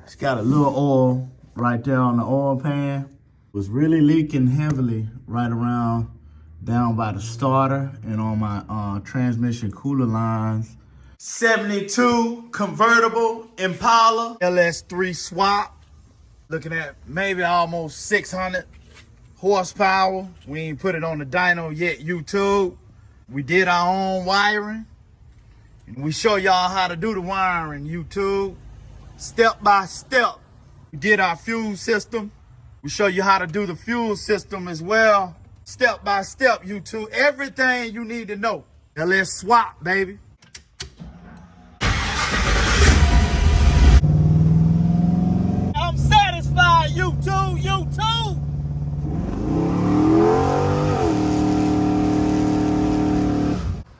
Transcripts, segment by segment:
It's got a little oil right there on the oil pan. It was really leaking heavily right around down by the starter and on my transmission cooler lines. 72 convertible Impala LS3 swap. Looking at maybe almost 600 horsepower. We ain't put it on the dyno yet, YouTube. We did our own wiring. And we show y'all how to do the wiring, YouTube. Step by step. We did our fuel system. We show you how to do the fuel system as well. Step by step, YouTube. Everything you need to know. Now let's swap, baby. I'm satisfied, YouTube, YouTube.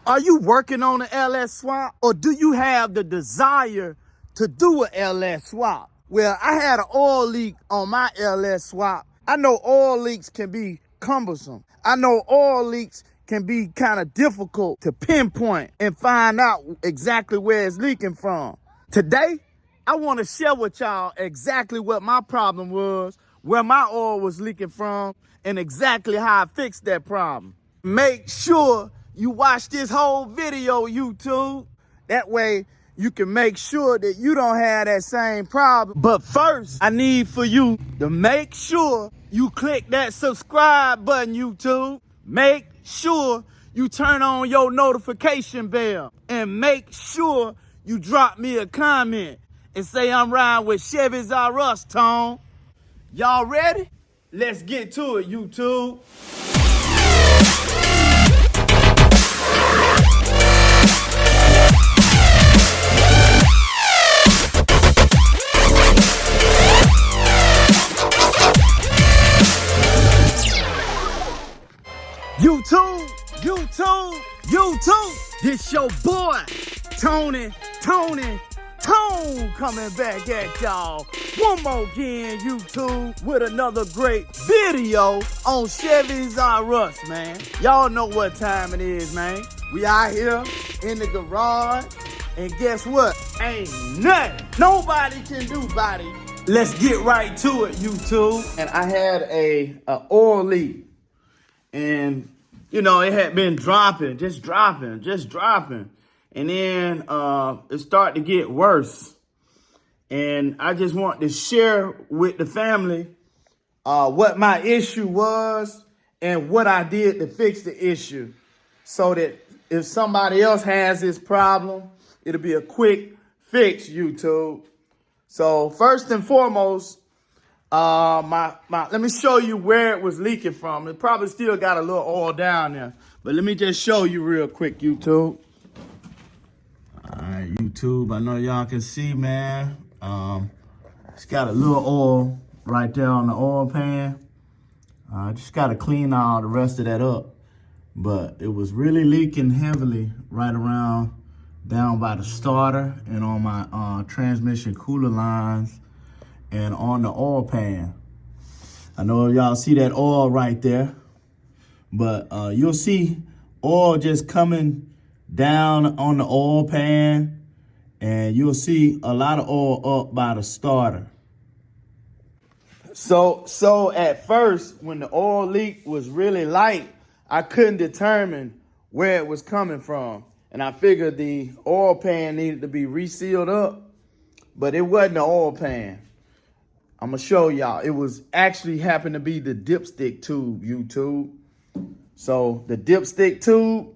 Are you working on an LS swap, or do you have the desire to do an LS swap? Well, I had an oil leak on my LS swap. I know oil leaks can be cumbersome. I know oil leaks can be kind of difficult to pinpoint and find out exactly where it's leaking from. Today, I want to share with y'all exactly what my problem was, where my oil was leaking from, and exactly how I fixed that problem. Make sure you watch this whole video, YouTube. That way, you can make sure that you don't have that same problem. But first, I need for you to make sure you click that subscribe button, YouTube. Make sure you turn on your notification bell. And make sure you drop me a comment and say I'm riding with Chevys R Us, Tone. Y'all ready? Let's get to it, YouTube. YouTube, this your boy, Tone coming back at y'all one more again, YouTube, with another great video on Chevys R Us, man. Y'all know what time it is, man. We out here in the garage, and guess what? Ain't nothing nobody can do about it. Let's get right to it, YouTube. And I had a oil leak, and you know, it had been dropping. And then it started to get worse. And I just want to share with the family what my issue was and what I did to fix the issue, so that if somebody else has this problem, it'll be a quick fix, YouTube. So first and foremost, let me show you where it was leaking from. It probably still got a little oil down there, but let me just show you real quick, YouTube. All right, YouTube, I know y'all can see, man. It's got a little oil right there on the oil pan. I just got to clean all the rest of that up, but it was really leaking heavily right around down by the starter and on my transmission cooler lines and on the oil pan. I know y'all see that oil right there, but you'll see oil just coming down on the oil pan, and you'll see a lot of oil up by the starter. So at first, when the oil leak was really light, I couldn't determine where it was coming from. And I figured the oil pan needed to be resealed up, but it wasn't the oil pan. I'm gonna show y'all. It was actually happened to be the dipstick tube, YouTube. So the dipstick tube,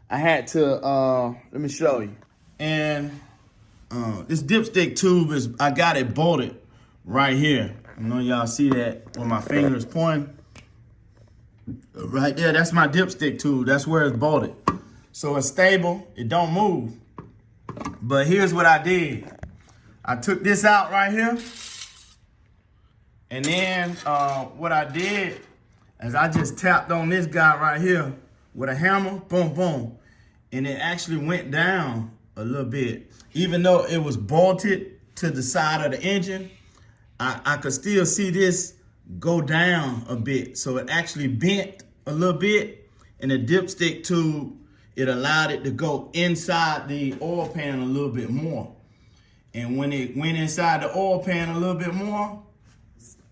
I had to, let me show you. And this dipstick tube is, I got it bolted right here. I know y'all see that where my finger is pointing. Right there, that's my dipstick tube. That's where it's bolted. So it's stable, it don't move. But here's what I did. I took this out right here. And then what I did is I just tapped on this guy right here with a hammer, boom, boom. And it actually went down a little bit. Even though it was bolted to the side of the engine, I could still see this go down a bit. So it actually bent a little bit, and the dipstick tube, it allowed it to go inside the oil pan a little bit more. And when it went inside the oil pan a little bit more,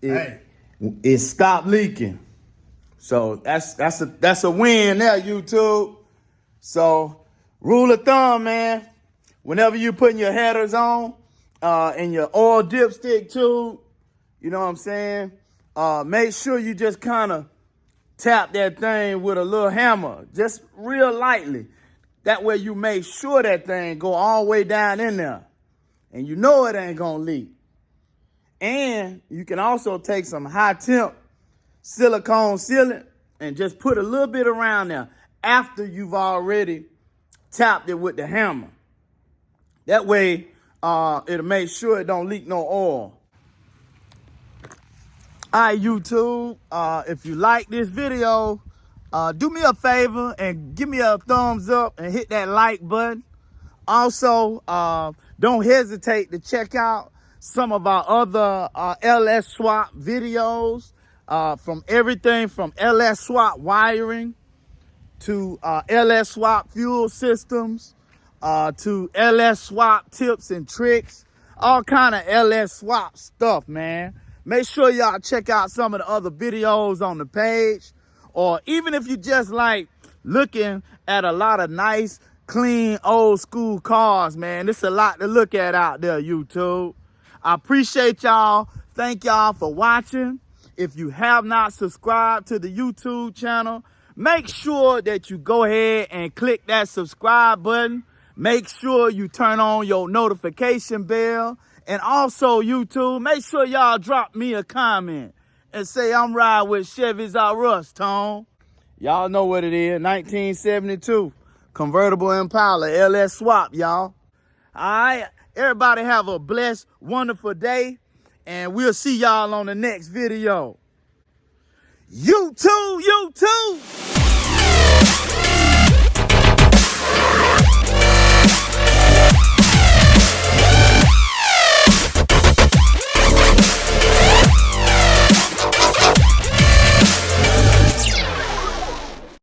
it stopped leaking. So that's a win there, YouTube. So rule of thumb, man, whenever you putting your headers on and your oil dipstick tube, you know what I'm saying? Make sure you just kind of tap that thing with a little hammer, just real lightly. That way you make sure that thing go all the way down in there. And you know it ain't gonna leak. And you can also take some high temp silicone sealant and just put a little bit around there after you've already tapped it with the hammer. That way, it'll make sure it don't leak no oil. All right, YouTube, if you like this video, do me a favor and give me a thumbs up and hit that like button. Also, don't hesitate to check out some of our other LS swap videos, from everything from LS swap wiring to LS swap fuel systems, to LS swap tips and tricks, all kind of LS swap stuff, man. Make sure y'all check out some of the other videos on the page, or even if you just like looking at a lot of nice, clean, old school cars, man. There's a lot to look at out there, YouTube. I appreciate y'all. Thank y'all for watching. If you have not subscribed to the YouTube channel, make sure that you go ahead and click that subscribe button. Make sure you turn on your notification bell. And also, YouTube, make sure y'all drop me a comment and say I'm riding with Chevys R Us, Tone. Y'all know what it is, 1972. Convertible Impala, LS swap, y'all. All right, everybody have a blessed, wonderful day, and we'll see y'all on the next video. YouTube.